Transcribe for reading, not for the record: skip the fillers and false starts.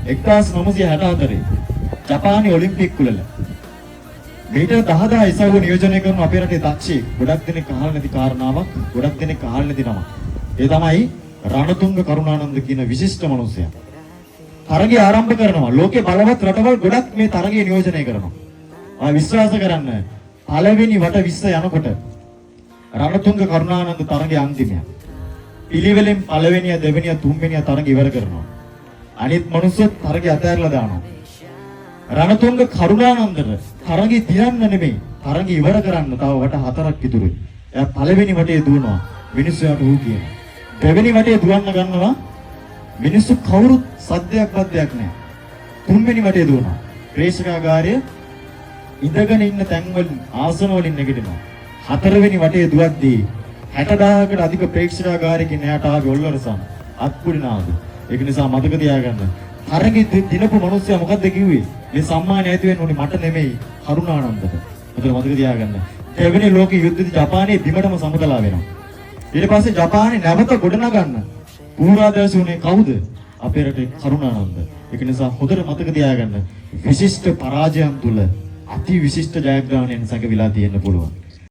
1964 ජපානයේ Olympic කුලල metre 10000 ඉසව්ව නියෝජනය කරන අපේ රටේ දක්ෂයෙක් ගොඩක් දෙනෙක් අහලා නැති කාරණාවක් ගොඩක් දෙනෙක් අහලා නැති නමක්. ඒ තමයි රණතුංග කරුණානන්ද කියන විශිෂ්ට මනුස්සයා. තරගය ආරම්භ කරනවා. ලෝකේ බලවත් රටවල් ගොඩක් මේ තරගය නියෝජනය කරනවා. ආ විශ්වාස කරන්න පළවෙනි වට 20 යනකොට රණතුංග කරුණානන්ද තරගයේ අන්තිමය. පිළිවෙලෙන් පළවෙනිය දෙවෙනිය තුන්වෙනිය තරග ඉවර කරනවා. අනිත් මිනිස්සු තරගය අතහැරලා දානවා. රණතුංග කරුණානන්දට තරගය තියන්න නෙමෙයි තරගය ඉවර කරන්න තව වට 4ක් ඉතුරුයි. එයා පළවෙනි වටේ දුවනවා. මිනිස්සුන්ට ඌ කියනවා. දෙවෙනි වටේ දුවන්න ගන්නවා. මිනිස්සු කවුරුත් සද්දයක් බද්දයක් නැහැ. තුන්වෙනි වටේ දුවනවා. ප්‍රේක්ෂකාගාරය ඉඳගෙන ඉන්න තැන් වලින් ආසන වලින් නැගිටිනවා. හතරවෙනි වටේ දුවද්දී 60000කට අධික ප්‍රේක්ෂකාගාරයකින් එහාට ආවේ ඔල්වරසම් අත්පුඩිනාද. ඒක නිසා මතක තියාගන්න. තරගෙ දිනපු මිනිස්සයා මොකද්ද කිව්වේ? මේ සම්මානය ඇති වෙන්න ඕනේ මට නෙමෙයි කරුණානන්දට. මොකද මතක තියාගන්න. දෙවෙනි ලෝක යුද්ධෙදි ජපානයේ බිමටම සමුදලා වෙනවා. ඊට පස්සේ ජපානයේ නැවත ගොඩනගන්න පූර්වාදර්ශ උනේ කවුද? අපේ රටේ කරුණානන්ද. ඒක නිසා හොඳට මතක තියාගන්න. විශිෂ්ට පරාජයන් තුල අති විශිෂ්ට ජයග්‍රහණයෙන් සැකවිලා තියෙන්න පුළුවන්.